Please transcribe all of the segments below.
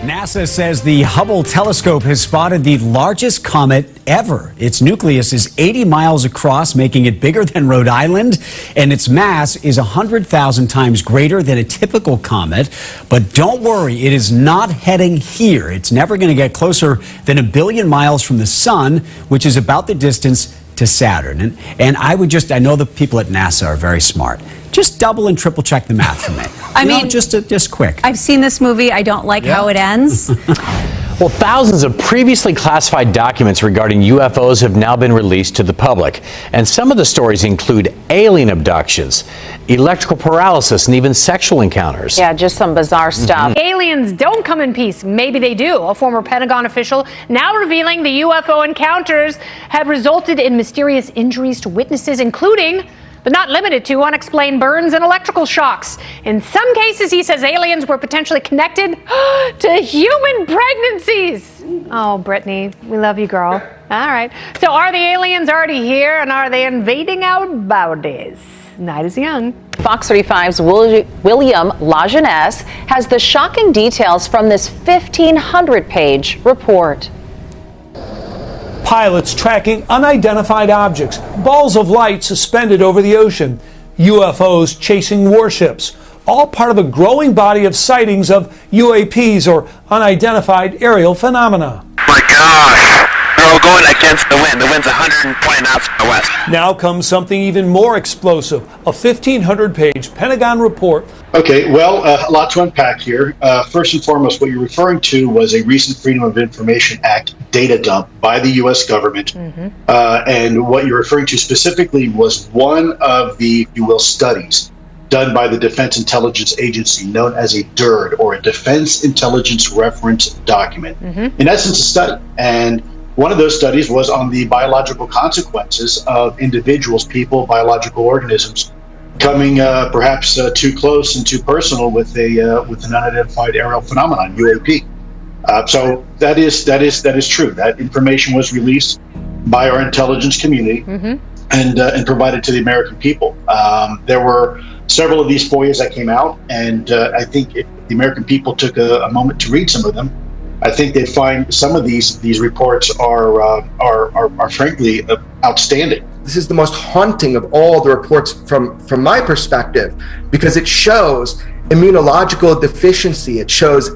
NASA says the Hubble telescope has spotted the largest comet ever. Its nucleus is 80 miles across, making it bigger than Rhode Island, and its mass is 100,000 times greater than a typical comet. But don't worry, it is not heading here. It's never going to get closer than 1 billion miles from the sun, which is about the distance to Saturn. And I know the people at NASA are very smart. Just double and triple check the math for me. I mean, just quick. I've seen this movie. I don't like how it ends. Well, thousands of previously classified documents regarding UFOs have now been released to the public. And some of the stories include alien abductions, electrical paralysis, and even sexual encounters. Yeah, just some bizarre stuff. Aliens don't come in peace. Maybe they do. A former Pentagon official now revealing the UFO encounters have resulted in mysterious injuries to witnesses, including, but not limited to, unexplained burns and electrical shocks. In some cases, he says aliens were potentially connected to human pregnancies. Oh, Brittany, we love you, girl. All right. So are the aliens already here, and are they invading our bodies? Night is young. Fox 35's William Lajeunesse has the shocking details from this 1,500-page report. Pilots tracking unidentified objects, balls of light suspended over the ocean, UFOs chasing warships, all part of a growing body of sightings of UAPs or unidentified aerial phenomena. My gosh, they're all going against the wind. The wind's 120 knots from the west. Now comes something even more explosive, a 1,500-page Pentagon report. Okay, well, a lot to unpack here. First and foremost, what you're referring to was a recent Freedom of Information Act data dump by the U.S. government. And what you're referring to specifically was one of the, if you will, studies done by the Defense Intelligence Agency known as a DIRD, or a Defense Intelligence Reference Document. In essence, a study. And one of those studies was on the biological consequences of individuals, people, biological organisms, coming perhaps too close and too personal with an unidentified aerial phenomenon, UAP. So that is true. That information was released by our intelligence community and provided to the American people. There were several of these FOIAs that came out, and I think if the American people took a moment to read some of them, I think they'd find some of these reports are frankly outstanding. This is the most haunting of all the reports from my perspective, because it shows immunological deficiency. It shows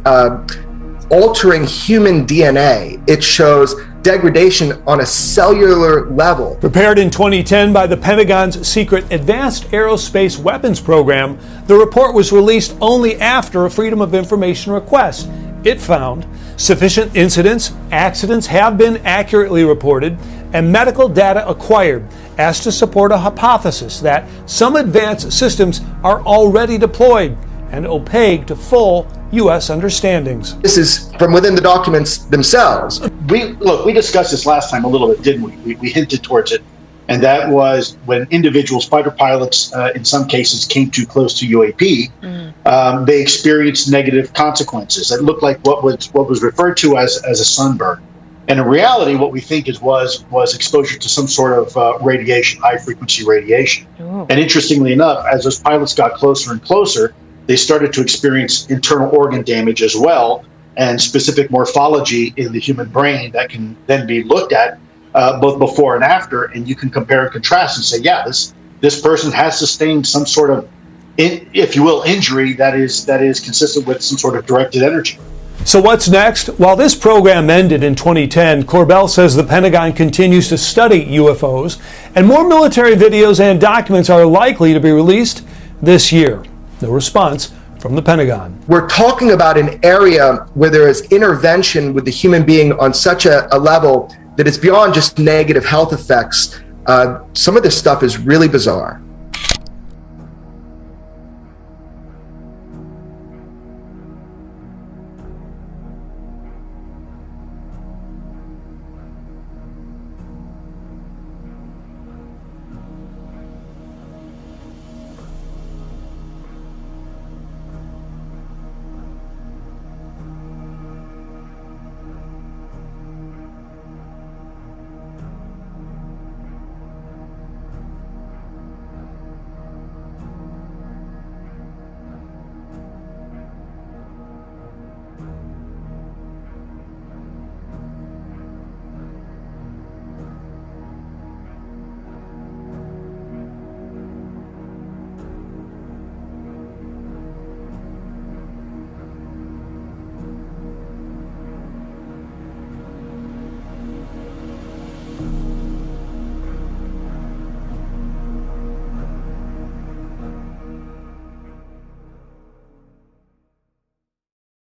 altering human DNA. It shows degradation on a cellular level. Prepared in 2010 by the Pentagon's secret Advanced Aerospace Weapons Program, the report was released only after a Freedom of Information request. It found sufficient incidents, accidents have been accurately reported, and medical data acquired as to support a hypothesis that some advanced systems are already deployed and opaque to full U.S. understandings. This is from within the documents themselves. We discussed this last time a little bit, didn't we? We hinted towards it, and that was when individuals, fighter pilots, in some cases, came too close to UAP, they experienced negative consequences. It looked like what was referred to as a sunburn. And in reality, what we think was exposure to some sort of radiation, high-frequency radiation. And interestingly enough, as those pilots got closer and closer, they started to experience internal organ damage as well, and specific morphology in the human brain that can then be looked at both before and after, and you can compare and contrast and say, yeah, this person has sustained some sort of, if you will, injury that is consistent with some sort of directed energy. So what's next? While this program ended in 2010, Corbell says the Pentagon continues to study UFOs, and more military videos and documents are likely to be released this year. No response from the Pentagon. We're talking about an area where there is intervention with the human being on such a level that it's beyond just negative health effects. Some of this stuff is really bizarre.